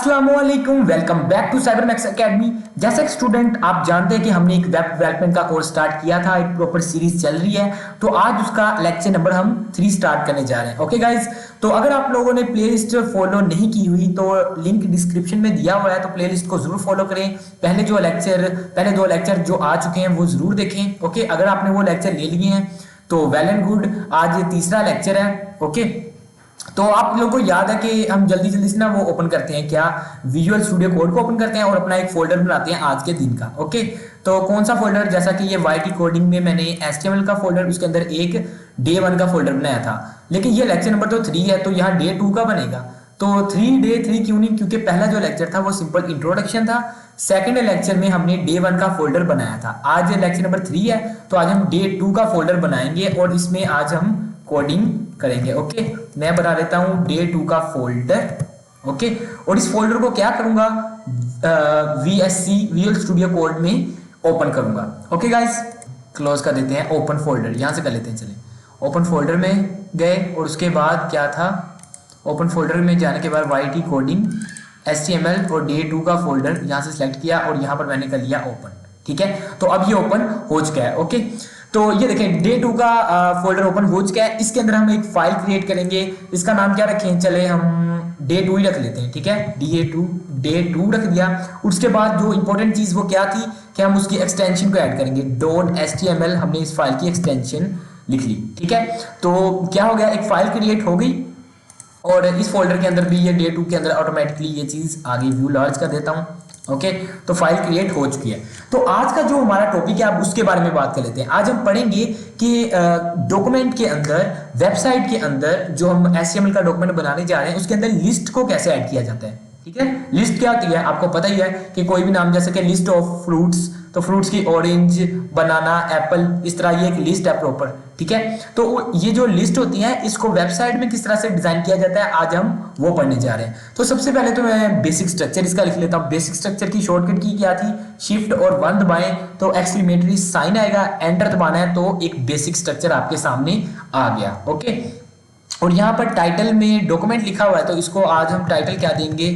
अस्सलामुअलैकुम, welcome back to साइबरमैक्स academy. जैसे एक स्टूडेंट आप जानते हैं कि हमने एक वेब डेवलपमेंट का कोर्स स्टार्ट किया था, एक प्रॉपर सीरीज चल रही है, तो आज उसका लेक्चर नंबर हम 3 स्टार्ट करने जा रहे हैं। ओके गाइस, तो अगर आप लोगों ने प्लेलिस्ट फॉलो नहीं की हुई तो लिंक डिस्क्रिप्शन में दिया हुआ है, तो प्लेलिस्ट को जरूर फॉलो करें। पहले दो लेक्चर जो आ चुके हैं वो जरूर देखें। ओके, अगर आपने वो लेक्चर ले लिए हैं तो वेल एंड गुड। आज तीसरा लेक्चर है। ओके, तो आप लोगों को याद है कि हम जल्दी से ना वो ओपन करते हैं, क्या विजुअल स्टूडियो कोड को ओपन करते हैं और अपना एक फोल्डर बनाते हैं आज के दिन का। ओके, तो कौन सा फोल्डर, जैसा कि ये वाईटी कोडिंग में मैंने HTML का फोल्डर, उसके अंदर एक डे 1 का फोल्डर बनाया था, लेकिन ये लेक्चर नंबर तो 3 है तो यहाँ डे 2 का बनेगा। तो डे 3 क्यों नहीं, क्योंकि पहला जो लेक्चर था वो सिंपल इंट्रोडक्शन था, सेकंड लेक्चर में हमने डे 1 का फोल्डर बनाया था। आज लेक्चर नंबर 3 है तो आज हम डे 2 का फोल्डर बनाएंगे और इसमें आज हम कोडिंग करेंगे। ओके, मैं बना लेता हूं डे 2 का फोल्डर। ओके, और इस फोल्डर को क्या करूंगा, VSC विजुअल स्टूडियो कोड में ओपन करूंगा। ओके गाइस, क्लोज कर देते हैं, ओपन फोल्डर यहां से कर लेते हैं। चलें, ओपन फोल्डर में गए और उसके बाद क्या था, ओपन फोल्डर में जाने के बाद YT कोडिंग HTML और डे 2 का फोल्डर यहां से सिलेक्ट किया और यहां पर मैंने कर लिया ओपन। ठीक है, तो अब ये ओपन हो चुका है। ओके, तो ये देखें डे 2 का फोल्डर ओपन हो चुका है। इसके अंदर हम एक फाइल क्रिएट करेंगे, इसका नाम क्या रखें, चले हम डे 2 ही रख लेते हैं। ठीक है, डे 2 रख दिया। उसके बाद जो इंपॉर्टेंट चीज वो क्या थी कि हम उसकी एक्सटेंशन को ऐड करेंगे, .html हमने इस फाइल की एक्सटेंशन लिख ली। ठीक है, तो क्या हो गया, एक फाइल क्रिएट हो गई और इस फोल्डर के अंदर भी ये डे 2 के अंदर ऑटोमेटिकली ये चीज आगे व्यू लार्ज कर देता हूं। ओके, तो फाइल क्रिएट हो चुकी है। तो आज का जो हमारा टॉपिक है अब उसके बारे में बात कर लेते हैं। आज हम पढ़ेंगे कि डॉक्यूमेंट के अंदर, वेबसाइट के अंदर जो हम HTML का डॉक्यूमेंट बनाने जा रहे हैं उसके अंदर लिस्ट को कैसे ऐड किया जाता है। ठीक है, लिस्ट क्या होती है आपको पता ही है कि कोई भी नाम, जैसे कि लिस्ट ऑफ फ्रूट्स, तो फ्रूट्स की ऑरेंज, बनाना, एप्पल, इस तरह ये एक लिस्ट है प्रॉपर। ठीक है, तो ये जो लिस्ट होती है इसको वेबसाइट में किस तरह से डिजाइन किया जाता है आज हम वो पढ़ने जा रहे हैं। तो सबसे पहले तो मैं बेसिक स्ट्रक्चर इसका लिख लेता हूँ। बेसिक स्ट्रक्चर की शॉर्टकट की क्या थी, शिफ्ट और 1 दबाएं तो एक्सक्लेमेटरी साइन आएगा, एंटर दबाना है तो एक बेसिक स्ट्रक्चर आपके सामने आ गया। ओके, और यहाँ पर टाइटल में डॉक्यूमेंट लिखा हुआ है तो इसको आज हम टाइटल क्या देंगे,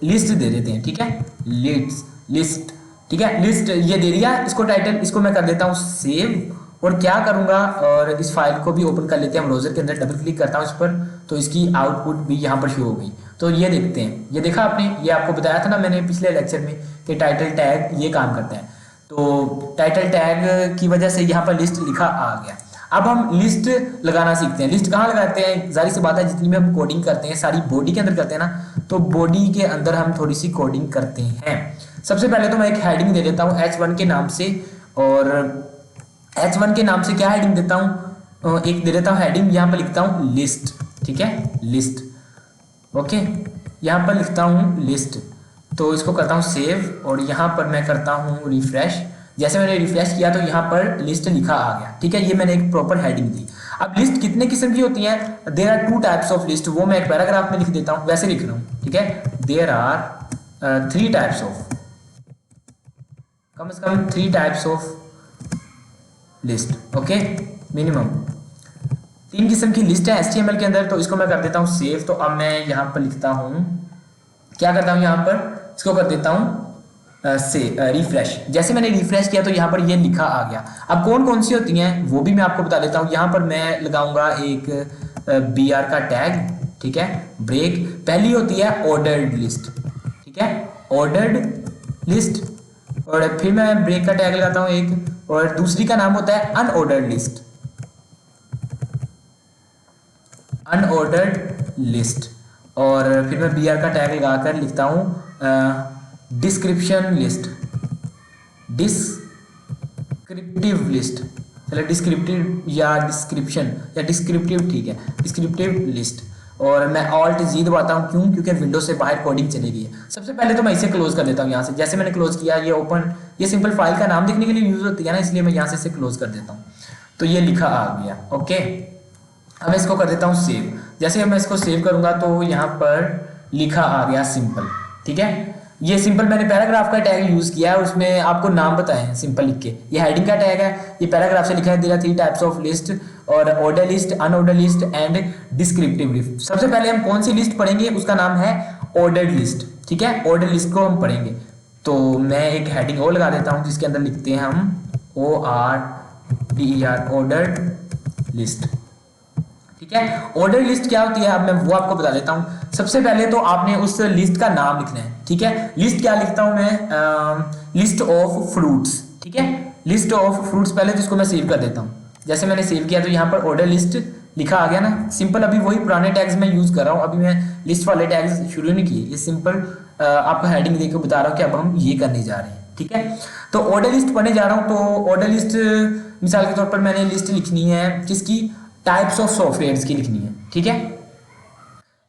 लिस्ट दे देते हैं। ठीक है, लिस्ट। ठीक है, लिस्ट ये दे दिया इसको टाइटल। इसको मैं कर देता हूँ सेव और क्या करूंगा, और इस फाइल को भी ओपन कर लेते हैं ब्राउजर के अंदर, डबल क्लिक करता हूँ इस पर तो इसकी आउटपुट भी यहाँ पर शो हो गई। तो ये देखते हैं, ये देखा आपने, ये आपको बताया था ना मैंने पिछले लेक्चर में कि टाइटल टैग ये काम करता है। तो टाइटल टैग की वजह से यहाँ पर लिस्ट लिखा आ गया। अब हम लिस्ट लगाना सीखते हैं। लिस्ट कहाँ लगाते हैं, जाहिर सी बात है जितनी भी हम कोडिंग करते हैं सारी बॉडी के अंदर करते हैं ना, तो बॉडी के अंदर हम थोड़ी सी कोडिंग करते हैं। सबसे पहले तो मैं एक हेडिंग दे देता हूँ H1 के नाम से, और H1 के नाम से क्या हेडिंग देता हूँ, एक दे देता हूँ हेडिंग, यहाँ पर लिखता हूँ लिस्ट। ठीक है, लिस्ट। ओके, यहाँ पर लिखता हूँ लिस्ट, तो इसको करता हूँ सेव और यहाँ पर मैं करता हूँ रिफ्रेश। जैसे मैंने रिफ्रेश किया तो यहाँ पर लिस्ट लिखा आ गया। ठीक है, ये मैंने एक प्रॉपर हेडिंग दी। अब लिस्ट कितने किस्म की होती है, there are 2 types of list, वो मैं एक पैराग्राफ में लिख देता हूँ, वैसे लिख रहा हूँ। ठीक है, देयर आर 3 टाइप्स ऑफ, कम से कम 3 types of list. Okay, minimum 3 किस्म की लिस्ट है HTML के अंदर। तो इसको मैं कर देता हूँ सेव। तो अब मैं यहाँ पर लिखता हूँ, क्या करता हूँ, यहाँ पर इसको कर देता हूँ से रिफ्रेश। जैसे मैंने रिफ्रेश किया तो यहाँ पर ये लिखा आ गया। अब कौन कौन सी होती हैं वो भी मैं आपको बता देता हूँ। यहाँ पर मैं लगाऊंगा एक BR का टैग। ठीक है, ब्रेक। पहली होती है ऑर्डर्ड लिस्ट। ठीक है, ऑर्डर्ड लिस्ट, और फिर मैं ब्रेक का टैग लगाता हूँ एक, और दूसरी का नाम होता है अनऑर्डर्ड लिस्ट। अनऑर्डर्ड लिस्ट, और फिर मैं BR का टैग लगाकर लिखता हूँ डिस्क्रिप्शन लिस्ट, डिस्क्रिप्टिव लिस्ट। चलो डिस्क्रिप्टिव या डिस्क्रिप्शन या डिस्क्रिप्टिव, ठीक है, डिस्क्रिप्टिव लिस्ट। और मैं Alt G दबाता हूँ, क्यों, क्योंकि विंडो से बाहर कोडिंग चली गई है। सबसे पहले तो मैं इसे क्लोज कर देता हूँ यहाँ से। जैसे मैंने क्लोज किया, ये ओपन, ये सिंपल फाइल का नाम देखने के लिए यूज होती है ना, इसलिए मैं यहाँ से इसे क्लोज कर देता हूँ। तो ये लिखा आ गया। ओके, अब मैं इसको कर देता हूँ सेव। जैसे मैं इसको सेव करूंगा तो यहाँ पर लिखा आ गया सिंपल। ठीक है, ये सिंपल मैंने पैराग्राफ का टैग यूज किया है, उसमें आपको नाम बताए हैं सिंपल लिख के। ये हेडिंग का टैग है, ये पैराग्राफ से लिखा है, there are 3 types of list, और order list, unorder list and descriptive list. सबसे पहले हम कौन सी लिस्ट पढ़ेंगे, उसका नाम है ऑर्डर्ड लिस्ट, ठीक है, ऑर्डर लिस्ट को हम पढ़ेंगे। तो मैं एक हेडिंग और लगा देता हूं जिसके अंदर लिखते हैं हम ORDER, ऑर्डर्ड लिस्ट, ठीक है। ऑर्डर लिस्ट क्या होती है अब मैं वो आपको बता देता हूं। सबसे पहले तो आपने उस लिस्ट का नाम लिखना है, ठीक है। लिस्ट क्या लिखता हूं मैं, लिस्ट ऑफ फ्रूट्स, ठीक है, लिस्ट ऑफ फ्रूट्स पहले, जिसको मैं सेव कर देता हूं। जैसे मैंने सेव किया तो यहाँ पर ऑर्डर लिस्ट लिखा आ गया ना, सिंपल। अभी वही पुराने टैग्स मैं यूज कर रहा हूँ, अभी मैं लिस्ट वाले टैग्स शुरू नहीं किए, ये सिंपल आपको हेडिंग देकर बता रहा हूँ कि अब हम ये करने जा रहे हैं, ठीक है। तो ऑर्डर लिस्ट पढ़ने जा रहा हूँ। तो ऑर्डर लिस्ट मिसाल के तौर पर मैंने लिस्ट लिखनी है किसकी, टाइप्स ऑफ सॉफ्टवेयर्स की लिखनी है, ठीक है।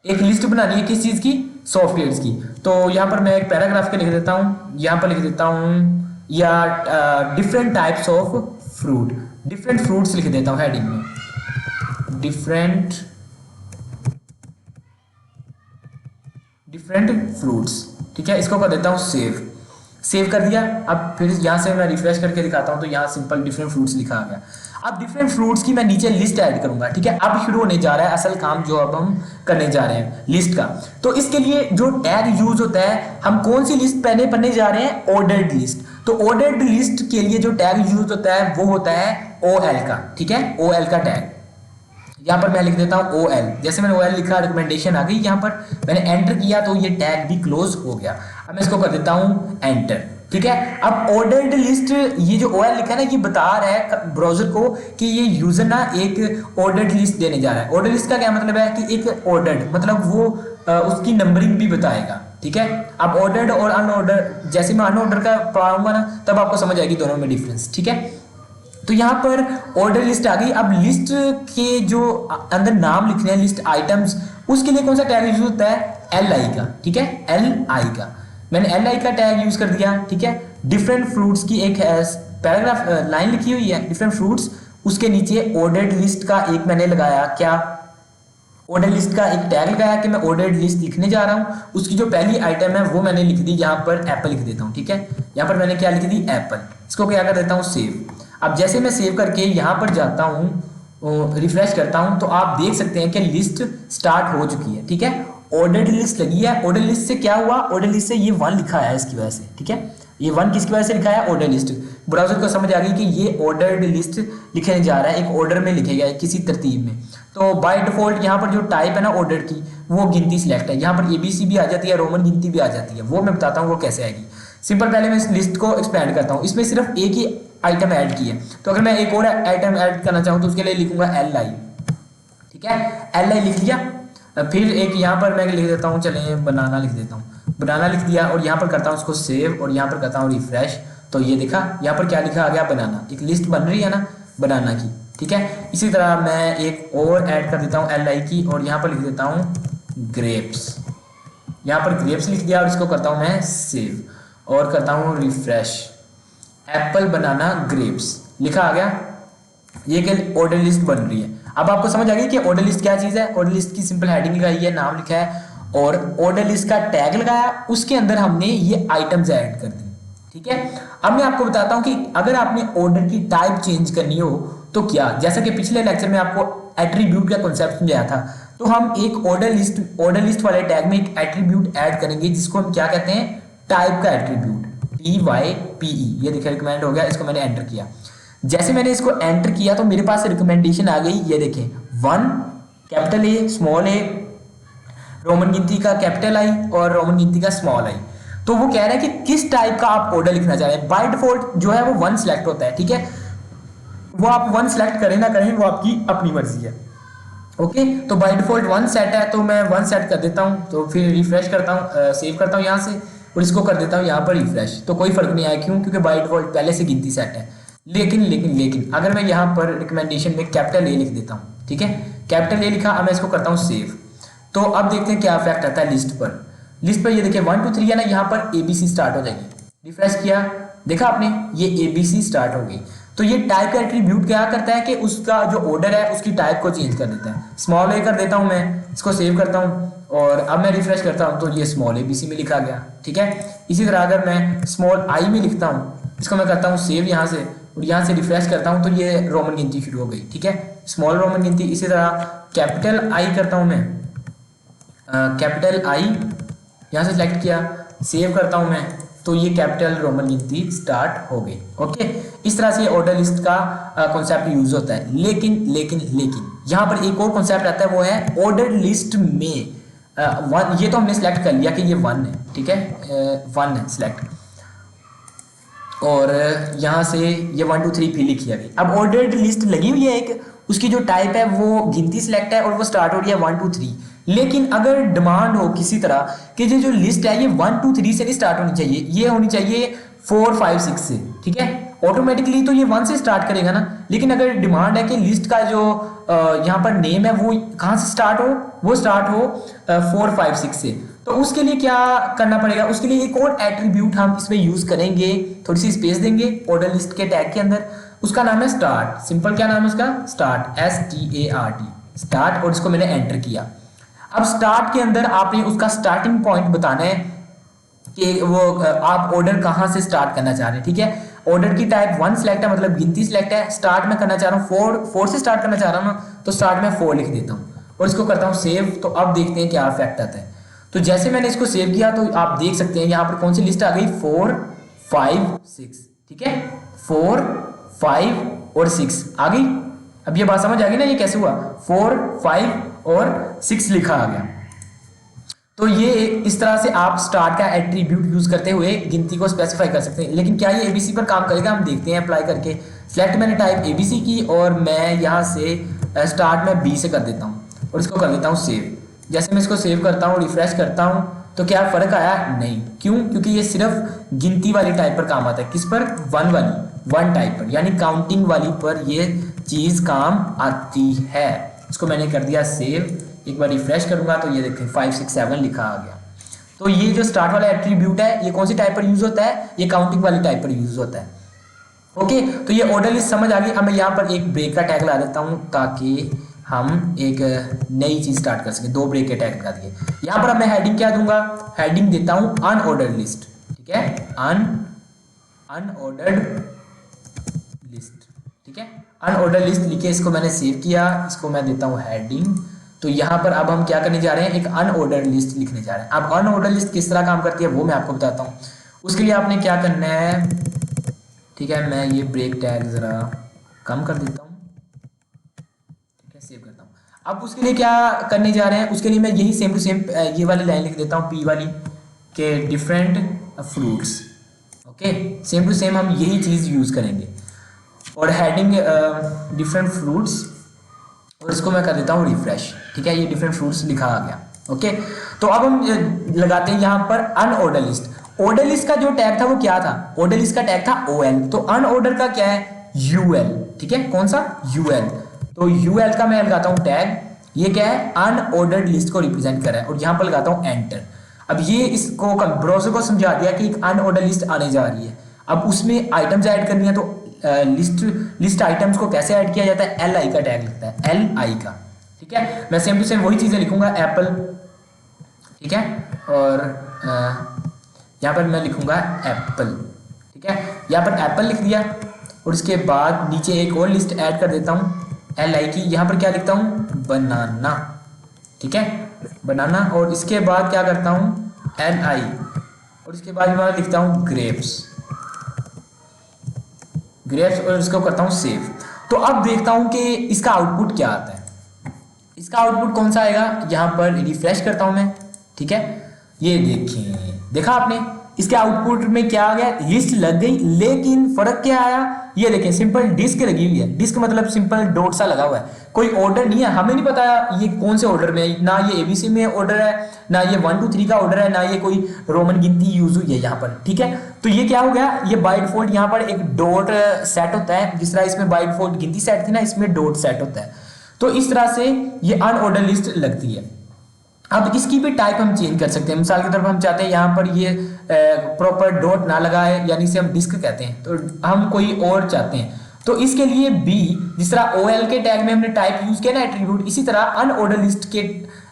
एक लिस्ट बनानी है किस चीज की, सॉफ्टवेयर्स की। तो यहाँ पर मैं एक पैराग्राफ के लिख देता हूँ, यहाँ पर लिख देता हूँ या different types of fruit, different fruits लिख देता हूँ हेडिंग में, डिफरेंट फ्रूट्स, ठीक है। इसको कर देता हूँ सेव कर दिया। अब फिर यहाँ से मैं रिफ्रेश करके दिखाता हूँ, तो यहाँ सिंपल डिफरेंट फ्रूट्स लिखा आ गया। अब डिफरेंट फ्रूट्स की मैं नीचे लिस्ट ऐड करूंगा, ठीक है। अब शुरू होने जा रहा है असल काम जो अब हम करने जा रहे हैं लिस्ट का। तो इसके लिए जो टैग यूज होता है, हम कौन सी लिस्ट पहले पढ़ने जा रहे हैं, ऑर्डर्ड लिस्ट। तो ऑर्डर्ड लिस्ट के लिए जो टैग यूज होता है वो होता है OL का, ठीक है, OL का टैग। यहाँ पर मैं लिख देता हूँ OL, जैसे मैंने OL लिखा रिकमेंडेशन आ गई, यहाँ पर मैंने एंटर किया तो ये टैग भी क्लोज हो गया। अब मैं इसको कर देता हूँ एंटर, ठीक है। अब ऑर्डर्ड लिस्ट, ये जो OL लिखा है ना, ये बता रहा है ब्राउजर को कि ये यूजर ना एक ऑर्डर्ड लिस्ट देने जा रहा है। ऑर्डर लिस्ट का क्या मतलब है कि एक ऑर्डर्ड मतलब वो उसकी नंबरिंग भी बताएगा, ठीक है। अब ऑर्डर्ड और अनऑर्डर, जैसे मैं अनऑर्डर का पढ़ाऊंगा ना तब आपको समझ आएगी दोनों में डिफरेंस, ठीक है। तो यहाँ पर ऑर्डर लिस्ट आ गई। अब लिस्ट के जो अंदर नाम लिखने हैं, लिस्ट आइटम्स, उसके लिए कौन सा टैग यूज होता है, LI का, ठीक है, LI का। मैंने LI का टैग यूज कर दिया, ठीक है। डिफरेंट फ्रूट्स की एक पैराग्राफ लाइन लिखी हुई है, डिफरेंट फ्रूट्स, उसके नीचे ऑर्डर्ड लिस्ट का एक मैंने लगाया, क्या, ऑर्डर लिस्ट का एक टैग लगाया कि मैं ऑर्डर्ड लिस्ट लिखने जा रहा हूँ। उसकी जो पहली आइटम है वो मैंने लिख दी, यहाँ पर एप्पल लिख देता हूँ, ठीक है। यहाँ पर मैंने क्या लिख दी, एप्पल। इसको क्या कर देता हूँ, सेव। अब जैसे मैं सेव करके यहाँ पर जाता हूँ, रिफ्रेश करता हूँ, तो आप देख सकते हैं कि लिस्ट स्टार्ट हो चुकी है, ठीक है। ऑर्डर्ड लिस्ट लगी है। ऑर्डर लिस्ट से क्या हुआ, ऑर्डर लिस्ट से ये 1 लिखा है इसकी वजह से, ठीक है। ये 1 किसकी वजह से लिखा है, ऑर्डर लिस्ट। ब्राउजर को समझ आ गई कि ये ऑर्डर्ड लिस्ट लिखने जा रहा है, एक ऑर्डर में लिखेगा किसी तरतीब में। तो बाय डिफॉल्ट यहाँ पर जो टाइप है ना ऑर्डर की, वो गिनती सिलेक्ट है। यहाँ पर ABC भी आ जाती है, रोमन गिनती भी आ जाती है, वो मैं बताता हूँ वो कैसे आएगी। सिंपल, पहले मैं इस लिस्ट को एक्सपेंड करता हूँ। इसमें सिर्फ एक ही आइटम ऐड की है, तो अगर मैं एक और आइटम ऐड करना चाहूँ तो उसके लिए लिखूंगा LI, ठीक है। LI लिख लिया। फिर एक यहाँ पर मैं लिख देता हूँ, चलिए बनाना लिख देता हूँ, बनाना लिख दिया, और यहाँ पर करता हूँ उसको सेव, और यहाँ पर करता हूँ रिफ्रेश। तो ये देखा यहाँ पर क्या लिखा आ गया, बनाना। एक लिस्ट बन रही है ना बनाना की, ठीक है। इसी तरह मैं एक और ऐड कर देता हूँ LI की, और यहाँ पर लिख देता हूँ ग्रेप्स। यहाँ पर ग्रेप्स लिख दिया और इसको करता हूँ मैं सेव और करता हूँ रिफ्रेश। एप्पल, बनाना, ग्रेप्स लिखा आ गया। ये एक ऑर्डर लिस्ट बन रही है। अब आपको समझ आ गई कि ऑर्डर लिस्ट क्या चीज़ है। ऑर्डर लिस्ट की सिंपल हेडिंग लगाई है, नाम लिखा है, और ऑर्डर लिस्ट का टैग लगाया, उसके अंदर हमने ये आइटम्स ऐड कर दी, ठीक है। अब मैं आपको बताता हूँ कि अगर आपने ऑर्डर की टाइप चेंज करनी हो तो क्या, जैसा कि पिछले लेक्चर में आपको एट्रीब्यूट का कॉन्सेप्ट समझाया था, तो हम एक ऑर्डर लिस्ट वाले टैग में एक एट्रीब्यूट ऐड करेंगे जिसको हम क्या कहते हैं, टाइप का एट्रीब्यूट, TYPE। ये देखिए रिकमेंड हो गया, इसको मैंने एंटर किया। जैसे मैंने इसको एंटर किया तो मेरे पास रिकमेंडेशन आ गई, ये देखें 1 capital A small a, Roman गिनती का कैपिटल I और रोमन गिनती का स्मॉल I। तो वो कह रहा है कि किस टाइप का आप ऑर्डर लिखना चाह रहे हैं। बाय डिफॉल्ट जो है वो 1 सिलेक्ट होता है, ठीक है। वो आप 1 सिलेक्ट करें ना करें वो आपकी अपनी मर्जी है, ओके। तो बाय डिफॉल्ट 1 सेट है, तो मैं 1 सेट कर देता हूँ। तो फिर रिफ्रेश करता हूँ, सेव करता हूँ यहाँ से, और इसको कर देता हूँ यहाँ पर रिफ्रेश। तो कोई फर्क नहीं आया, क्यों, क्योंकि बाय डिफॉल्ट पहले से गिनती सेट है। लेकिन अगर मैं यहाँ पर रिकमेंडेशन में कैपिटल A लिख देता हूँ, ठीक है, कैपिटल A लिखा, अब मैं इसको करता हूँ सेव। तो अब देखते हैं क्या इफेक्ट आता है लिस्ट पर। लिस्ट पर ये देखिए 1 2 3 है ना, यहाँ पर ABC स्टार्ट हो जाएगी। रिफ्रेश किया, देखा आपने, ये ABC स्टार्ट हो गई। तो ये टाइप का एट्रीब्यूट क्या करता है कि उसका जो ऑर्डर है उसकी टाइप को चेंज कर देता है। स्मॉल a कर देता हूँ मैं, इसको सेव करता हूँ, और अब मैं रिफ्रेश करता हूँ तो ये स्मॉल ABC में लिखा गया, ठीक है। इसी तरह अगर मैं स्मॉल I में लिखता हूँ, इसको मैं करता हूँ सेव यहाँ से, और यहाँ से रिफ्रेश करता हूँ तो ये रोमन गिनती शुरू हो गई, ठीक है, स्मॉल रोमन गिनती। इसी तरह कैपिटल I करता हूँ मैं, कैपिटल I यहाँ से सिलेक्ट किया, सेव करता हूँ मैं, तो ये कैपिटल रोमन गिनती स्टार्ट हो गई। ओके, इस तरह से ऑर्डर लिस्ट का कॉन्सेप्ट यूज होता है। लेकिन यहाँ पर एक और कॉन्सेप्ट आता है, वो है ऑर्डर लिस्ट में वन। ये तो हमने सिलेक्ट कर लिया कि ये 1 है, ठीक है, 1 है सिलेक्ट, और यहाँ से ये 1 2 3 फिल किया गया। अब ऑर्डर्ड लिस्ट लगी हुई है एक, उसकी जो टाइप है वो गिनती सिलेक्ट है और वो स्टार्ट हो रही है 1 2 3। लेकिन अगर डिमांड हो किसी तरह कि ये जो लिस्ट है ये 1 2 3 से नहीं स्टार्ट होनी चाहिए, ये होनी चाहिए 4 5 6 से, ठीक है, ऑटोमेटिकली तो ये 1 से स्टार्ट करेगा ना। लेकिन अगर डिमांड है कि लिस्ट का जो यहाँ पर नेम है वो कहाँ से स्टार्ट हो, वो स्टार्ट हो 4 5 6 से, तो उसके लिए क्या करना पड़ेगा, उसके लिए एक और एट्रीब्यूट हम इसमें यूज करेंगे, थोड़ी सी स्पेस देंगे ऑर्डर लिस्ट के टैग के अंदर, उसका नाम है स्टार्ट। सिंपल क्या नाम है उसका, स्टार्ट, START, स्टार्ट, और इसको मैंने एंटर किया। अब स्टार्ट के अंदर आपने उसका स्टार्टिंग पॉइंट बताना है कि वो आप ऑर्डर कहाँ से स्टार्ट करना चाह रहे हैं, ठीक है। ऑर्डर की टाइप 1 सिलेक्ट है, मतलब गिनती सिलेक्ट है, स्टार्ट में करना चाह रहा हूँ 4 से स्टार्ट करना चाह रहा हूँ ना, तो स्टार्ट में 4 लिख देता हूँ और इसको करता हूँ सेव। तो अब देखते हैं क्या इफेक्ट आता है। तो जैसे मैंने इसको सेव किया तो आप देख सकते हैं यहाँ पर कौन सी लिस्ट आ गई, 4 5 6, ठीक है, 4 5 और 6 आ गई। अब ये बात समझ आ गई ना, ये कैसे हुआ, 4 5 और 6 लिखा आ गया। तो ये इस तरह से आप स्टार्ट का एट्रीब्यूट यूज करते हुए गिनती को स्पेसिफाई कर सकते हैं। लेकिन क्या ये एबीसी पर काम करेगा, हम देखते हैं अप्लाई करके। सिलेक्ट मैंने टाइप एबीसी की और मैं यहाँ से स्टार्ट में बी से कर देता हूँ और इसको कर देता हूँ सेव। जैसे मैं इसको सेव करता हूँ, रिफ्रेश करता हूँ, तो क्या फर्क आया, नहीं। क्यों, क्योंकि ये सिर्फ गिनती वाली टाइप पर काम आता है। किस पर, 1 वाली, 1 टाइप पर, यानी काउंटिंग वाली पर ये चीज काम आती है। इसको मैंने कर दिया सेव, एक बार रिफ्रेश करूंगा तो ये देखें 5 6 7 लिखा आ गया। तो ये जो स्टार्ट वाला एट्रीब्यूट है ये कौन सी टाइप पर यूज होता है, ये काउंटिंग वाली टाइप पर यूज होता है। ओके, तो ये ऑर्डर लिस्ट समझ आ गई। अब मैं यहाँ पर एक ब्रेक का टैग ला देता हूँ ताकि हम एक नई चीज स्टार्ट कर सकें। 2 ब्रेक के टैग लगा दिए। यहाँ पर अब मैं हेडिंग क्या दूंगा, हेडिंग देता हूँ अनऑर्डर्ड लिस्ट, ठीक है, अनऑर्डर्ड लिस्ट, ठीक है, अनऑर्डर लिस्ट लिखे, इसको मैंने सेव किया, इसको मैं देता हूँ हेडिंग। तो यहाँ पर अब हम क्या करने जा रहे हैं, एक अनऑर्डर लिस्ट लिखने जा रहे हैं। अब अनऑर्डर लिस्ट किस तरह काम करती है वो मैं आपको बताता हूँ। उसके लिए आपने क्या करना है, ठीक है, मैं ये ब्रेक टैग जरा कम कर देता हूँ, ठीक है, सेव करता हूँ। अब उसके लिए क्या करने जा रहे हैं, उसके लिए मैं यही सेम टू सेम ये वाली लाइन लिख देता हूँ, पी वाली, के different fruits. Okay, same to same हम यही चीज़ यूज़ करेंगे। और हेडिंग डिफरेंट फ्रूट्स, और इसको मैं कर देता हूँ रिफ्रेश, ठीक है, ये डिफरेंट फ्रूट्स लिखा आ गया। ओके, तो अब हम लगाते हैं यहाँ पर अनऑर्डर लिस्ट। ऑर्डर लिस्ट का जो टैग था वो क्या था, ऑर्डर लिस्ट का टैग था OL, तो अनऑर्डर का क्या है, UL, ठीक है, कौन सा, UL। तो UL का मैं लगाता हूँ टैग, ये क्या है, अनऑर्डर्ड लिस्ट को रिप्रेजेंट कर रहा है, और यहाँ पर लगाता हूँ एंटर। अब ये इसको ब्राउज़र को समझा दिया कि एक अनऑर्डर लिस्ट आने जा रही है। अब उसमें आइटम्स ऐड करनी है, तो लिस्ट आइटम्स को कैसे ऐड किया जाता है, LI का टैग लगता है, LI का, ठीक है। मैं सेम टू सेम वही चीजें लिखूंगा, एप्पल, ठीक है, और यहाँ पर मैं लिखूंगा एप्पल, ठीक है, यहाँ पर एप्पल लिख दिया, और इसके बाद नीचे एक और लिस्ट ऐड कर देता हूँ LI की, यहाँ पर क्या लिखता हूँ, बनाना, ठीक है, बनाना, और इसके बाद क्या करता हूँ LI, और इसके बाद मैं लिखता हूँ ग्रेप्स, और इसको करता हूँ सेव। तो अब देखता हूँ कि इसका आउटपुट क्या आता है। इसका आउटपुट कौन सा आएगा, यहाँ पर रिफ्रेश करता हूँ मैं, ठीक है, ये देखिए, देखा आपने, इसके आउटपुट में क्या आ गया, लिस्ट लग गई, लेकिन फर्क क्या आया, ये देखें, सिंपल डिस्क लगी हुई है। डिस्क मतलब सिंपल डॉट सा लगा हुआ है, कोई ऑर्डर नहीं है, हमें नहीं पता ये कौन से ऑर्डर में, ना ये ABC में ऑर्डर है, ना ये 1 2 3 का ऑर्डर है, ना ये कोई रोमन गिनती यूज हुई है यहाँ पर, ठीक है। तो ये क्या हो गया, ये बाय डिफॉल्ट यहाँ पर एक डॉट सेट होता है, जिस तरह इसमें बाय डिफॉल्ट गिनती सेट थी ना, इसमें डॉट सेट होता है। तो इस तरह से ये अनऑर्डर लिस्ट लगती है। अब इसकी भी टाइप हम चेंज कर सकते हैं। मिसाल के तौर पर हम चाहते हैं यहाँ पर ये प्रॉपर डॉट ना लगाए, यानी इसे हम डिस्क कहते हैं, तो हम कोई और चाहते हैं, तो इसके लिए बी, जिस तरह OL के टैग में हमने टाइप यूज किया ना एट्रीब्यूट, इसी तरह अनऑर्डर लिस्ट के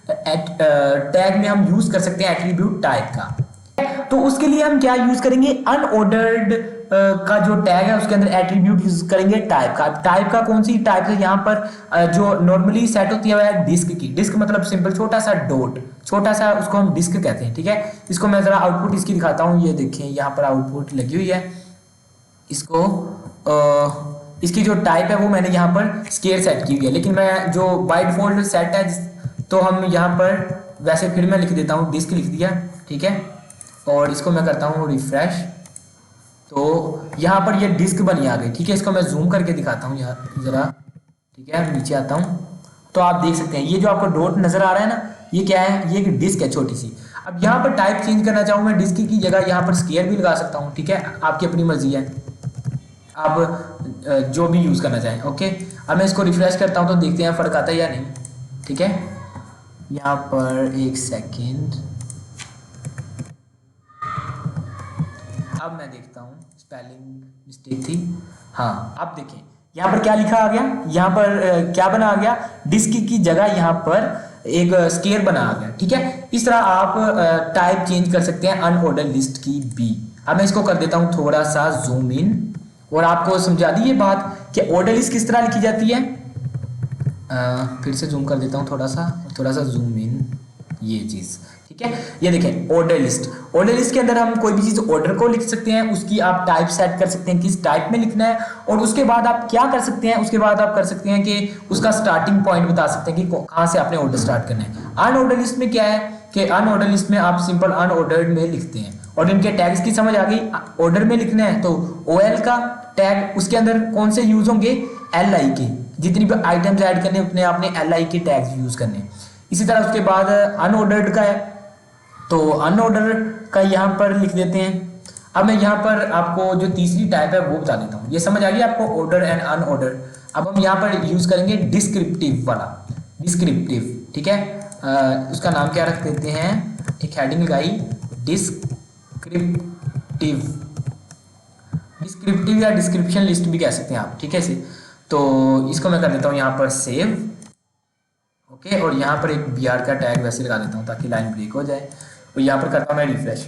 टैग में हम यूज कर सकते हैं एट्रीब्यूट टाइप का। तो उसके लिए हम क्या यूज करेंगे, अनऑर्डर्ड का जो टैग है उसके अंदर एट्रीब्यूट यूज करेंगे टाइप का। टाइप का कौन सी टाइप है, यहाँ पर जो नॉर्मली सेट होती है वह है डिस्क की। डिस्क मतलब सिंपल छोटा सा डॉट, छोटा सा, उसको हम डिस्क कहते हैं। ठीक है, इसको मैं ज़रा आउटपुट इसकी दिखाता हूँ। ये देखें यहाँ पर आउटपुट लगी हुई है। इसको इसकी जो टाइप है वो मैंने यहाँ पर स्केयर सेट की हुई है, लेकिन मैं जो बाय डिफॉल्ट सेट है तो हम यहाँ पर वैसे फिर मैं लिख देता हूँ डिस्क लिख दिया। ठीक है, और इसको मैं करता हूँ रिफ्रेश, तो यहाँ पर ये डिस्क बनी आ गई। ठीक है, इसको मैं जूम करके दिखाता हूँ यहाँ ज़रा। ठीक है, नीचे आता हूँ तो आप देख सकते हैं ये जो आपको डॉट नज़र आ रहा है ना, ये क्या है, ये एक डिस्क है छोटी सी। अब यहाँ पर टाइप चेंज करना चाहूँ मैं, डिस्क की जगह यहाँ पर स्केयर भी लगा सकता हूँ। ठीक है, आपकी अपनी मर्जी है, आप जो भी यूज़ करना चाहें। ओके, अब मैं इसको रिफ्रेश करता हूँ तो देखते हैं फ़र्क आता है या नहीं। ठीक है, यहाँ पर एक सेकेंड, अब मैं देखता हूँ स्पेलिंग मिस्टेक थी। हाँ, अब देखें यहाँ पर क्या लिखा आ गया, यहाँ पर क्या बना आ गया, डिस्क की जगह यहाँ पर एक स्केयर बना आ गया। ठीक है, इस तरह आप टाइप चेंज कर सकते हैं अनऑर्डर लिस्ट की भी। अब मैं इसको कर देता हूँ थोड़ा सा जूम इन, और आपको समझा दी ये बात कि ऑर्डर लिस्ट किस तरह लिखी जाती है। फिर से जूम कर देता हूँ थोड़ा सा जूम इन, ये चीज़। ठीक है, ये देखें ऑर्डर लिस्ट, ऑर्डर लिस्ट के अंदर हम कोई भी चीज़ ऑर्डर को लिख सकते हैं, उसकी आप टाइप सेट कर सकते हैं किस टाइप में लिखना है, और उसके बाद आप क्या कर सकते हैं, उसके बाद आप कर सकते हैं कि उसका स्टार्टिंग पॉइंट बता सकते हैं कि कहाँ से आपने ऑर्डर स्टार्ट करना है। अनऑर्डर लिस्ट में क्या है कि अनऑर्डर लिस्ट में आप सिंपल अनऑर्डर्ड में लिखते हैं, और इनके टैग्स की समझ आ गई। ऑर्डर में लिखना है तो OL का टैग, उसके अंदर कौन से यूज होंगे, LI के, जितनी भी आइटम्स ऐड करने उतने आपने LI के टैग्स यूज करने। इसी तरह उसके बाद अनऑर्डर्ड का है तो अनऑर्डर का यहाँ पर लिख देते हैं। अब मैं यहाँ पर आपको जो तीसरी टाइप है वो बता देता हूँ। ये समझ आ गई आपको, ऑर्डर एंड अनऑर्डर। अब हम यहाँ पर यूज करेंगे डिस्क्रिप्टिव वाला, डिस्क्रिप्टिव। ठीक है, उसका नाम क्या रख देते हैं, एक हेडिंग लगाई डिस्क्रिप्टिव, डिस्क्रिप्टिव या डिस्क्रिप्शन लिस्ट भी कह सकते हैं आप। ठीक है, इसे तो इसको मैं कर देता हूँ यहाँ पर सेव। ओके, और यहाँ पर एक BR का टैग वैसे लगा देता हूँ ताकि लाइन ब्रेक हो जाए, और यहाँ पर करता हूँ मैं रिफ्रेश।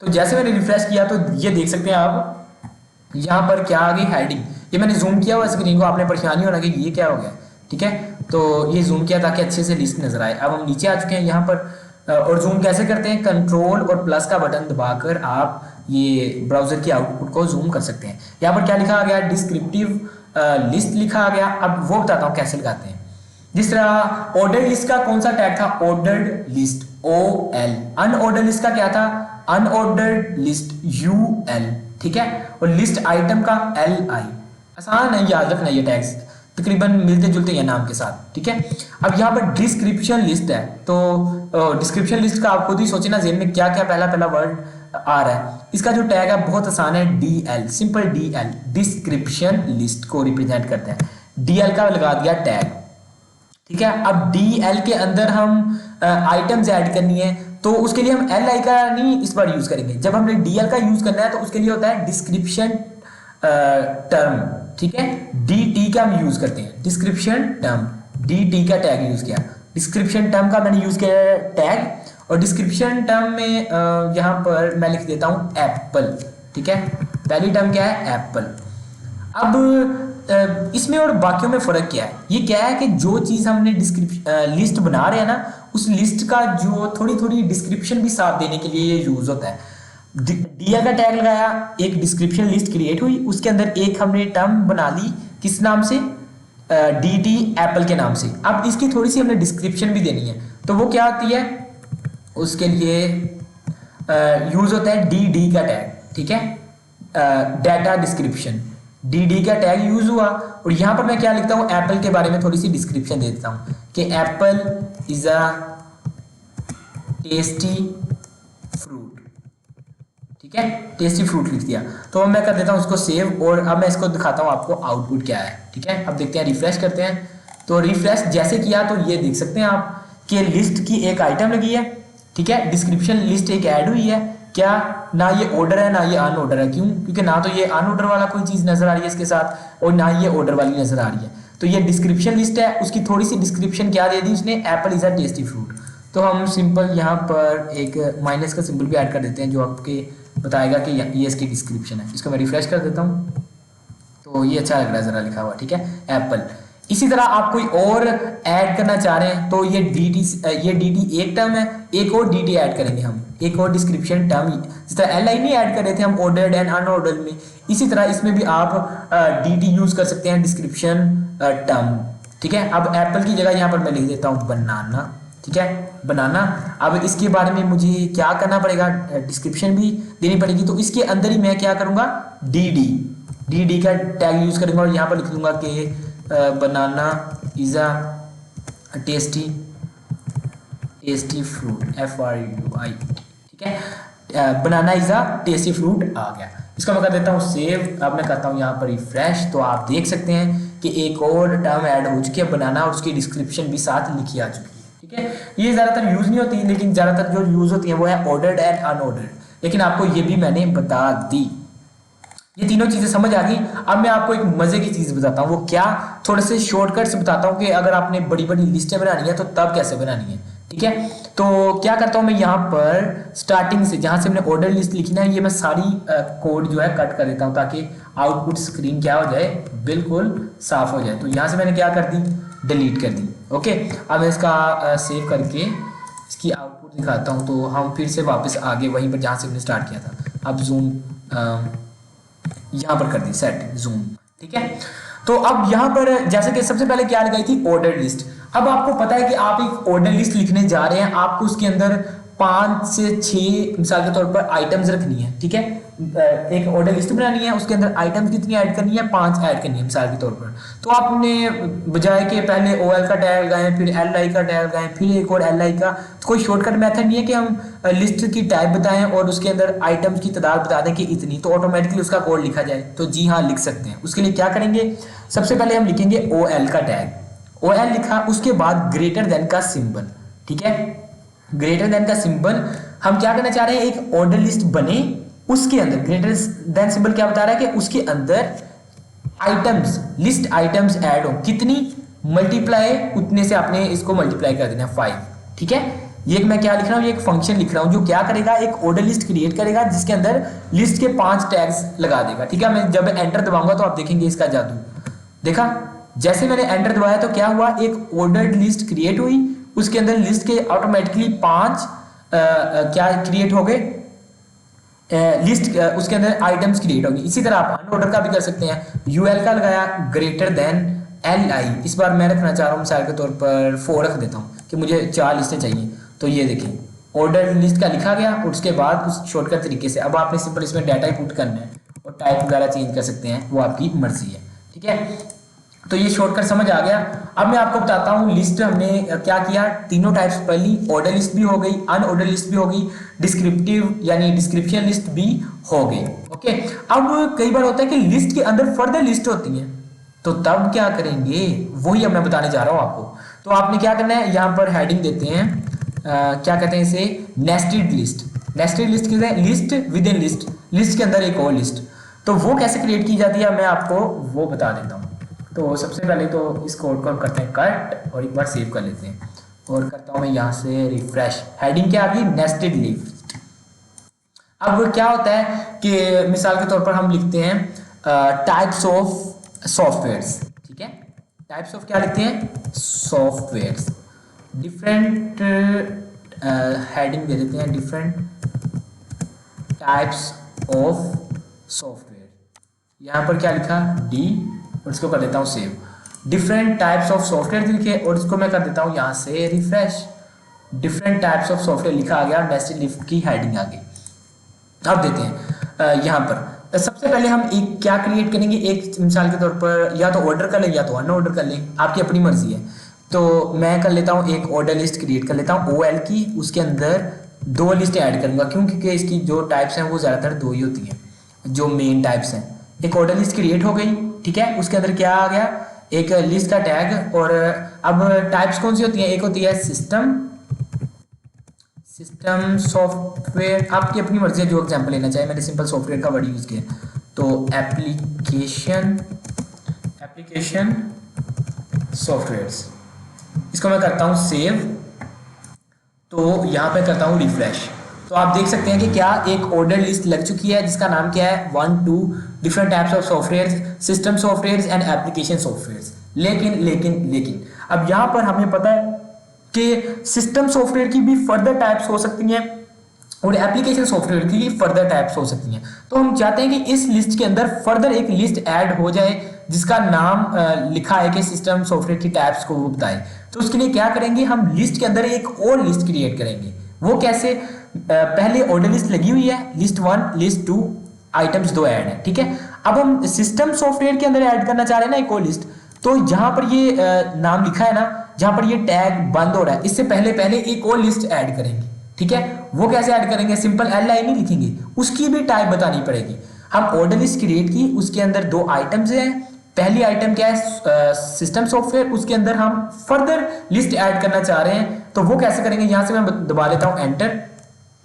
तो जैसे मैंने रिफ्रेश किया तो ये देख सकते हैं आप, यहाँ पर क्या आ गई, हेडिंग। ये मैंने जूम किया हुआ स्क्रीन को, आपने परेशानी होना कि ये क्या हो गया। ठीक है, तो ये जूम किया ताकि अच्छे से लिस्ट नजर आए। अब हम नीचे आ चुके हैं यहाँ पर, और जूम कैसे करते हैं, कंट्रोल और प्लस का बटन दबाकर आप ये ब्राउजर की आउटपुट को जूम कर सकते हैं। यहाँ पर क्या लिखा आ गया, डिस्क्रिप्टिव लिस्ट लिखा आ गया। अब वो बताता हूँ कैसे लगाते हैं। जिस तरह ऑर्डर लिस्ट का कौन सा टैग था, ordered list OL। Unordered list का क्या था, अनऑर्डर्ड लिस्ट UL। ठीक है, और लिस्ट आइटम का LI। आसान है याद रखना, ये टैग्स तकरीबन मिलते जुलते हैं नाम के साथ। ठीक है, अब यहाँ पर डिस्क्रिप्शन लिस्ट है, तो डिस्क्रिप्शन लिस्ट का आप खुद ही सोचे ना जेन में क्या क्या पहला वर्ड आ रहा है। इसका जो टैग है बहुत आसान है, DL, simple DL, description list को रिप्रेजेंट करते हैं। DL का लगा दिया टैग। ठीक है, अब DL के अंदर हम आइटम्स ऐड करनी है, तो उसके लिए हम LI का नहीं इस बार यूज करेंगे। जब हमने DL का यूज करना है तो उसके लिए होता है डिस्क्रिप्शन टर्म। ठीक है, DT का हम यूज करते हैं, डिस्क्रिप्शन टर्म, DT का टैग यूज किया। डिस्क्रिप्शन टर्म का मैंने यूज किया टैग, और डिस्क्रिप्शन टर्म में यहाँ पर मैं लिख देता हूँ एप्पल। ठीक है, पहली टर्म क्या है, एप्पल। अब इसमें और बाकियों में फ़र्क क्या है, ये क्या है कि जो चीज़ हमने लिस्ट बना रहे हैं ना, उस लिस्ट का जो थोड़ी थोड़ी डिस्क्रिप्शन भी साथ देने के लिए ये यूज़ होता है। DL का टैग लगाया, एक डिस्क्रिप्शन लिस्ट क्रिएट हुई, उसके अंदर एक हमने टर्म बना ली, किस नाम से, DT एप्पल के नाम से। अब इसकी थोड़ी सी हमने डिस्क्रिप्शन भी देनी है, तो वो क्या होती है, उसके लिए यूज़ होता है DD का टैग। ठीक है, डाटा डिस्क्रिप्शन, DD का टैग यूज हुआ, और यहाँ पर मैं क्या लिखता हूँ, एप्पल के बारे में थोड़ी सी डिस्क्रिप्शन दे देता हूँ कि Apple is a tasty fruit. ठीक है, टेस्टी फ्रूट लिख दिया। तो अब मैं कर देता हूँ उसको सेव, और अब मैं इसको दिखाता हूँ आपको आउटपुट क्या है। ठीक है, अब देखते हैं, रिफ्रेश करते हैं। तो रिफ्रेश जैसे किया तो ये देख सकते हैं आप कि लिस्ट की एक आइटम लगी है। ठीक है, डिस्क्रिप्शन लिस्ट एक ऐड हुई है। क्या, ना ये ऑर्डर है ना ये अनऑर्डर है। क्यों, क्योंकि ना तो ये अनऑर्डर वाला कोई चीज़ नजर आ रही है इसके साथ, और ना ये ऑर्डर वाली नजर आ रही है। तो ये डिस्क्रिप्शन लिस्ट है, उसकी थोड़ी सी डिस्क्रिप्शन क्या दे दी उसने, Apple is a tasty fruit. तो हम सिंपल यहाँ पर एक माइनस का सिंबल भी ऐड कर देते हैं जो आपके बताएगा कि ये इसकी डिस्क्रिप्शन है। इसको मैं रिफ्रेश कर देता हूँ, तो ये अच्छा लग रहा है ज़रा लिखा हुआ। ठीक है, एप्पल इसी तरह आप कोई और ऐड करना चाह रहे हैं तो ये dt एक टर्म है, एक और dt ऐड करेंगे हम, एक और डिस्क्रिप्शन टर्म, जिस तरह li नहीं ऐड कर रहे थे हम ऑर्डर्ड एंड अनऑर्डर्ड में, इसी तरह इसमें भी आप dt यूज कर सकते हैं, डिस्क्रिप्शन टर्म। ठीक है, अब एप्पल की जगह यहाँ पर मैं लिख देता हूँ बनाना। ठीक है, बनाना। अब इसके बारे में मुझे क्या करना पड़ेगा, डिस्क्रिप्शन भी देनी पड़ेगी, तो इसके अंदर ही मैं क्या करूँगा, डी का टैग यूज करूँगा और यहाँ पर लिख दूंगा कि banana is a tasty fruit, FRUIT। ठीक है, banana is a tasty fruit आ गया। इसको मैं कर देता हूँ सेव। अब मैं करता हूँ यहाँ पर रिफ्रेश, तो आप देख सकते हैं कि एक और टर्म ऐड हो चुकी है बनाना और उसकी डिस्क्रिप्शन भी साथ लिखी आ चुकी है। ठीक है, ये ज़्यादातर यूज़ नहीं होती, लेकिन ज़्यादातर जो यूज़ होती है वो है ऑर्डर्ड एंड अनऑर्डर्ड, लेकिन आपको ये भी मैंने बता दी। ये तीनों चीजें समझ आ गई। अब मैं आपको एक मजे की चीज बताता हूँ, वो क्या, थोड़े से शॉर्टकट्स बताता हूँ कि अगर आपने बड़ी बड़ी लिस्टें बनानी है तो तब कैसे बनानी है। ठीक है, तो क्या करता हूँ मैं यहाँ पर स्टार्टिंग से जहां से मैंने ऑर्डर लिस्ट लिखी ना, ये मैं सारी कोड जो है कट कर देता हूँ ताकि आउटपुट स्क्रीन क्या हो जाए, बिल्कुल साफ हो जाए। तो यहाँ से मैंने क्या कर दी, डिलीट कर दी। ओके, अब मैं इसका सेव करके इसकी आउटपुट दिखाता हूँ, तो हम फिर से वापस आगे वहीं पर जहाँ से हमने स्टार्ट किया था। अब जूम यहाँ पर कर दी सेट जूम। ठीक है, तो अब यहाँ पर जैसे कि सबसे पहले क्या लगाई थी, ऑर्डर लिस्ट। अब आपको पता है कि आप एक ऑर्डर लिस्ट लिखने जा रहे हैं, आपको उसके अंदर 5 से 6 मिसाल के तौर पर आइटम्स रखनी है। ठीक है, एक ऑर्डर लिस्ट बनानी है, उसके अंदर आइटम्स कितनी ऐड करनी है, 5 ऐड करनी है मिसाल के तौर पर। तो आपने बजाय के पहले OL का टैग लगाएं, फिर LI का टैग लगाएं, फिर एक और LI का, तो कोई शॉर्टकट मेथड नहीं है कि हम लिस्ट की टाइप बताएं और उसके अंदर आइटम्स की तादाद बता दें कि इतनी, तो ऑटोमेटिकली उसका कोड लिखा जाए। तो जी हाँ, लिख सकते हैं। उसके लिए क्या करेंगे, सबसे पहले हम लिखेंगे OL का टैग, OL लिखा, उसके बाद ग्रेटर देन का सिंबल। ठीक है, ग्रेटर देन का सिंबल, हम क्या करना चाह रहे हैं, एक ऑर्डर लिस्ट बने, उसके अंदर ग्रेटर देन सिंबल क्या बता रहा है कि उसके अंदर आइटम्स, लिस्ट आइटम्स ऐड हो, कितनी, मल्टीप्लाई, उतने से आपने इसको मल्टीप्लाई कर देना 5। ठीक है, ये मैं क्या लिख रहा हूँ, ये एक फंक्शन लिख रहा हूँ जो क्या करेगा, एक ऑर्डर लिस्ट क्रिएट करेगा जिसके अंदर लिस्ट के 5 टैग्स लगा देगा। ठीक है, मैं जब एंटर दबाऊंगा तो आप देखेंगे इसका जादू। देखा, जैसे मैंने एंटर दबाया तो क्या हुआ, एक ऑर्डर्ड लिस्ट क्रिएट हुई, उसके अंदर लिस्ट के ऑटोमेटिकली 5 क्या क्रिएट हो गए, लिस्ट उसके अंदर आइटम्स क्रिएट होगी। इसी तरह आप अनऑर्डर का भी कर सकते हैं, UL का लगाया ग्रेटर देन LI, इस बार मैं रखना चाह रहा हूँ मिसाल के तौर पर 4 रख देता हूँ कि मुझे 4 लिस्टें चाहिए। तो ये देखिए ऑर्डर लिस्ट का लिखा गया, और उसके बाद उस शॉर्टकट तरीके से अब आपने सिंपल इसमें डाटा ही पुट करना है और टाइप वगैरह चेंज कर सकते हैं, वो आपकी मर्जी है। ठीक है, तो ये शॉर्टकट समझ आ गया। अब मैं आपको बताता हूँ लिस्ट हमने क्या किया, तीनों टाइप्स पहली, ऑर्डर लिस्ट भी हो गई, अनऑर्डर लिस्ट भी हो गई, डिस्क्रिप्टिव यानी डिस्क्रिप्शन लिस्ट भी हो गई। ओके, अब कई बार होता है कि लिस्ट के अंदर फर्दर लिस्ट होती है, तो तब क्या करेंगे, वही अब मैं बताने जा रहा हूँ आपको। तो आपने क्या करना है, यहाँ पर हेडिंग देते हैं, क्या कहते हैं इसे, नेस्टेड लिस्ट। नेस्टेड लिस्ट कहते हैं list with in list, list के अंदर एक और लिस्ट। तो वो कैसे क्रिएट की जाती है मैं आपको वो बता देता हूँ। तो सबसे पहले तो इस कोड को हम करते हैं कट और एक बार सेव कर लेते हैं, और करता हूँ मैं यहाँ से रिफ्रेश। हेडिंग क्या आ गई, नेस्टेड लिस्ट। अब क्या होता है कि मिसाल के तौर पर हम लिखते हैं टाइप्स ऑफ सॉफ्टवेयर्स। ठीक है, टाइप्स ऑफ क्या लिखते हैं, सॉफ्टवेयर्स। डिफरेंट हेडिंग दे देते हैं, डिफरेंट टाइप्स ऑफ सॉफ्टवेयर। यहाँ पर क्या लिखा, डी, और इसको कर देता हूँ save. Different types of software लिखे और इसको मैं कर देता हूँ यहाँ से refresh. Different types of software लिखा आ गया, नेस्टेड लिस्ट की हेडिंग आ गई। अब देते हैं यहाँ पर सबसे पहले हम एक क्या क्रिएट करेंगे, एक मिसाल के तौर पर या तो ऑर्डर कर लें या तो अनऑर्डर कर लें, आपकी अपनी मर्जी है। तो मैं कर लेता हूँ एक ऑर्डर लिस्ट क्रिएट कर लेता हूँ OL की, उसके अंदर 2 लिस्ट ऐड करूँगा क्योंकि इसकी जो टाइप्स हैं वो ज़्यादातर 2 ही होती हैं जो मेन टाइप्स हैं। एक ऑर्डर लिस्ट क्रिएट हो गई, ठीक है, उसके अंदर क्या आ गया, एक लिस्ट का टैग। और अब टाइप्स कौन सी होती हैं, एक होती है सिस्टम सॉफ्टवेयर, आपकी अपनी मर्जी है जो एग्जांपल लेना चाहे, मैंने सिंपल सॉफ्टवेयर का वर्ड यूज किया। तो एप्लीकेशन सॉफ्टवेयर्स, इसको मैं करता हूँ सेव, तो यहाँ पे करता हूँ रिफ्रेश। तो आप देख सकते हैं कि क्या एक ऑर्डर लिस्ट लग चुकी है जिसका नाम क्या है 1 2 different types of software, system software and application software. लेकिन लेकिन लेकिन अब यहाँ पर हमें पता है कि सिस्टम सॉफ्टवेयर की भी फर्दर टाइप्स हो सकती हैं और एप्लीकेशन सॉफ्टवेयर की फर्दर टाइप्स हो सकती हैं। तो हम चाहते हैं कि इस लिस्ट के अंदर फर्दर एक लिस्ट ऐड हो जाए जिसका नाम लिखा है कि सिस्टम सॉफ्टवेयर की टाइप्स को वो बताए। तो उसके लिए क्या करेंगे, हम लिस्ट के अंदर एक और लिस्ट क्रिएट करेंगे। वो कैसे, पहले ऑर्डर लिस्ट लगी हुई है, लिस्ट 1 लिस्ट 2 आइटम्स 2 ऐड है, ठीक है। अब हम सिस्टम सॉफ्टवेयर के अंदर ऐड करना चाह रहे हैं ना एक और लिस्ट, तो जहां पर ये नाम लिखा है ना, जहां पर ये टैग बंद हो रहा है, इससे पहले पहले एक और लिस्ट ऐड करेंगे, ठीक है। वो कैसे ऐड करेंगे, सिंपल li नहीं लिखेंगे, उसकी भी टाइप बतानी पड़ेगी। हम ऑर्डर लिस्ट क्रिएट की, उसके अंदर 2 आइटम्स हैं। पहली आइटम क्या है, सिस्टम सॉफ्टवेयर, उसके अंदर हम फर्दर लिस्ट ऐड करना चाह रहे हैं। तो वो कैसे करेंगे, यहां से मैं दबा लेता हूं एंटर,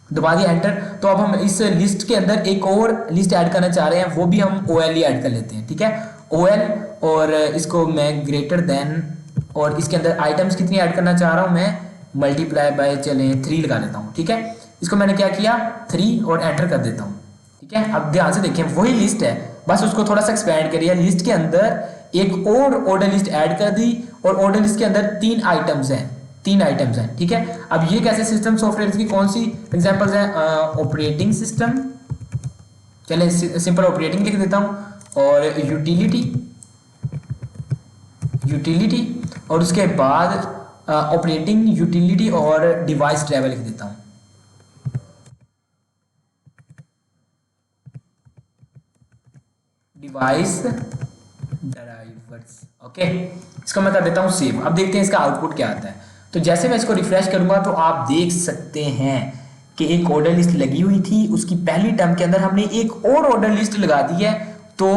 दबा दिया एंटर। तो अब हम इस लिस्ट के अंदर एक और लिस्ट ऐड करना चाह रहे हैं, वो भी हम OL ही ऐड कर लेते हैं, ठीक है। OL और इसको मैं ग्रेटर देन, और इसके अंदर आइटम्स कितनी ऐड करना चाह रहा हूं मैं, मल्टीप्लाई बाय चले 3 लगा लेता हूं, ठीक है। इसको मैंने क्या किया 3 और एंटर कर देता हूं, ठीक है। अब ध्यान से देखें, वही लिस्ट है, बस उसको थोड़ा सा एक्सपेंड करिए। लिस्ट के अंदर एक और ऑर्डर लिस्ट ऐड कर दी और ऑर्डर लिस्ट के अंदर 3 आइटम्स हैं, 3 आइटम्स हैं, ठीक है। अब ये कैसे, सिस्टम सॉफ्टवेयर की कौन सी एग्जांपल्स हैं, ऑपरेटिंग सिस्टम, चले सिंपल ऑपरेटिंग लिख देता हूं, और यूटिलिटी और उसके बाद ऑपरेटिंग यूटिलिटी और डिवाइस ड्राइवर लिख देता हूं। Device drivers, okay. इसको मैं कर देता हूं सेव। अब देखते हैं इसका आउटपुट क्या आता है। तो जैसे मैं इसको रिफ्रेश करूंगा तो आप देख सकते हैं कि एक ऑर्डर लिस्ट लगी हुई थी, उसकी पहली टर्म के अंदर हमने एक और ऑर्डर लिस्ट लगा दी है। तो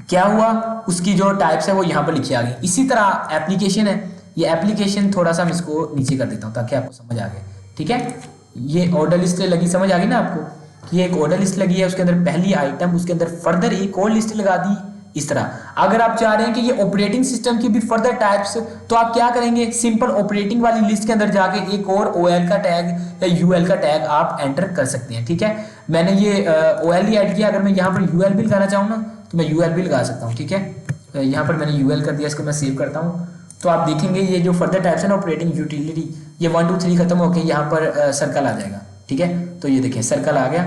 क्या हुआ, उसकी जो टाइप्स है वो यहाँ पर लिखी आ गई। इसी तरह एप्लीकेशन है, ये एप्लीकेशन थोड़ा सा मैं इसको नीचे कर देता हूँ ताकि आपको समझ आ गए, ठीक है। ये ऑर्डर लिस्ट लगी, समझ आ गई ना आपको कि ये एक ऑर्डर लिस्ट लगी है, उसके अंदर पहली आइटम, उसके अंदर फर्दर एक और लिस्ट लगा दी। इस तरह अगर आप चाह रहे हैं कि ये ऑपरेटिंग सिस्टम की भी फर्दर टाइप्स, तो आप क्या करेंगे, सिंपल ऑपरेटिंग वाली लिस्ट के अंदर जाके एक और OL का टैग या UL का टैग आप एंटर कर सकते हैं, ठीक है। मैंने ये OL ही ऐड किया, अगर मैं यहाँ पर UL भी लगाना चाहूँ ना तो मैं UL भी लगा सकता हूँ, ठीक है। यहाँ पर मैंने UL कर दिया, इसको मैं सेव करता हूँ। तो आप देखेंगे ये जो फर्दर टाइप्स है ना ऑपरेटिंग यूटिलिटी, ये 1 2 3 खत्म होकर यहाँ पर सर्कल आ जाएगा, ठीक है। तो ये देखें सर्कल आ गया।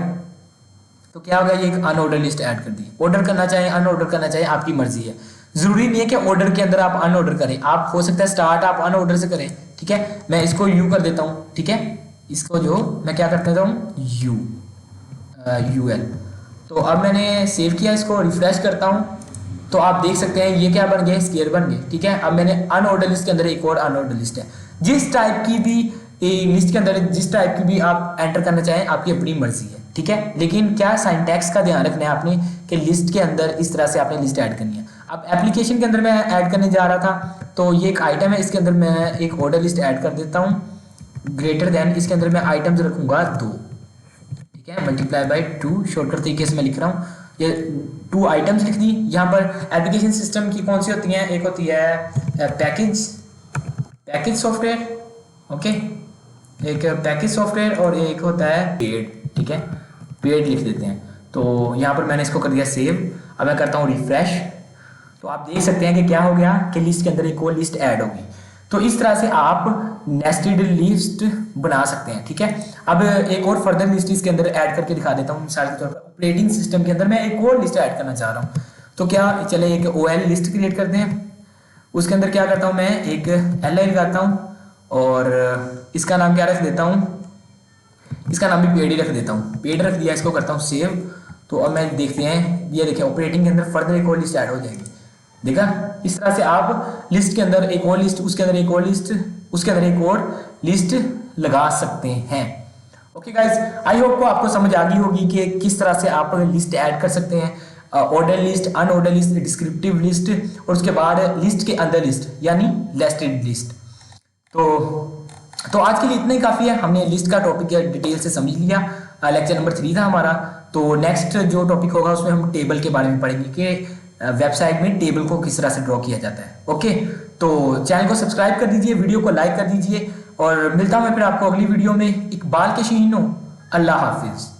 तो क्या होगा, ये एक अनऑर्डर लिस्ट ऐड कर दी। ऑर्डर करना चाहे अनऑर्डर करना चाहे आपकी मर्जी है, जरूरी नहीं है कि ऑर्डर के अंदर आप अनऑर्डर करें, आप हो सकता है स्टार्ट आप अनऑर्डर से करें, ठीक है। मैं इसको U कर देता हूँ, ठीक है। इसको जो मैं क्या कर देता हूँ UL। तो अब मैंने सेव किया, इसको रिफ्रेश करता हूँ तो आप देख सकते हैं ये क्या बन गया, स्केयर बन गए, ठीक है। अब मैंने अनऑर्डर लिस्ट के अंदर एक और अनऑर्डर लिस्ट है। जिस टाइप की भी लिस्ट के अंदर जिस टाइप की भी आप एंटर करना चाहें आपकी अपनी मर्जी है, ठीक है। लेकिन क्या सिंटैक्स का ध्यान रखना है आपने कि लिस्ट के अंदर इस तरह से आपने लिस्ट ऐड करनी है। अब एप्लीकेशन के अंदर मैं ऐड करने जा रहा था, तो ये एक आइटम है, इसके अंदर मैं एक ऑर्डर लिस्ट ऐड कर देता हूँ, ग्रेटर देन, इसके अंदर मैं आइटम्स रखूंगा 2, ठीक है, मल्टीप्लाई बाय 2, शॉर्टकट तरीके से मैं लिख रहा हूँ। ये 2 आइटम्स लिख दी। यहाँ पर एप्लीकेशन सिस्टम की कौन सी होती हैं, एक होती है पैकेज सॉफ्टवेयर, ओके, एक पैकेज सॉफ्टवेयर और एक होता है पेड, ठीक है, पेड लिख देते हैं। तो यहाँ पर मैंने इसको कर दिया सेव। अब मैं करता हूँ रिफ्रेश, तो आप देख सकते हैं कि क्या हो गया कि लिस्ट के अंदर एक और लिस्ट ऐड होगी। तो इस तरह से आप नेस्टेड लिस्ट बना सकते हैं, ठीक है। अब एक और फर्दर लिस्ट इसके अंदर ऐड करके दिखा देता हूँ। मिसाल के तौर पर ऑपरेटिंग सिस्टम के अंदर मैं एक और लिस्ट ऐड करना चाह रहा हूँ, तो क्या चले एक OL लिस्ट क्रिएट करते हैं। उसके अंदर क्या करता हूँ, मैं एक li लगाता हूँ और इसका नाम क्या रख देता हूँ, इसका नाम भी पेड ही रख देता हूँ। पेड रख दिया, इसको करता हूँ सेव। तो अब मैं देखते हैं, ये देखिए ऑपरेटिंग के अंदर फर्दर एक और लिस्ट ऐड हो जाएगी, देखा। इस तरह से आप लिस्ट के अंदर एक और लिस्ट, उसके अंदर एक और लिस्ट, उसके अंदर एक और लिस्ट लगा सकते हैं। ओके गाइस, आई होप को आपको समझ आ गई होगी कि किस तरह से आप लिस्ट ऐड कर सकते हैं, order list, unorder list, descriptive list और उसके बाद लिस्ट के अंदर लिस्ट यानी नेस्टेड लिस्ट। तो आज के लिए इतना ही काफ़ी है, हमने लिस्ट का टॉपिक डिटेल से समझ लिया। लेक्चर नंबर 3 था हमारा। तो नेक्स्ट जो टॉपिक होगा उसमें हम टेबल के बारे में पढ़ेंगे कि वेबसाइट में टेबल को किस तरह से ड्रॉ किया जाता है। ओके, तो चैनल को सब्सक्राइब कर दीजिए, वीडियो को लाइक कर दीजिए और मिलता हूँ मैं फिर आपको अगली वीडियो में। इकबाल के शीनो अल्लाह हाफिज।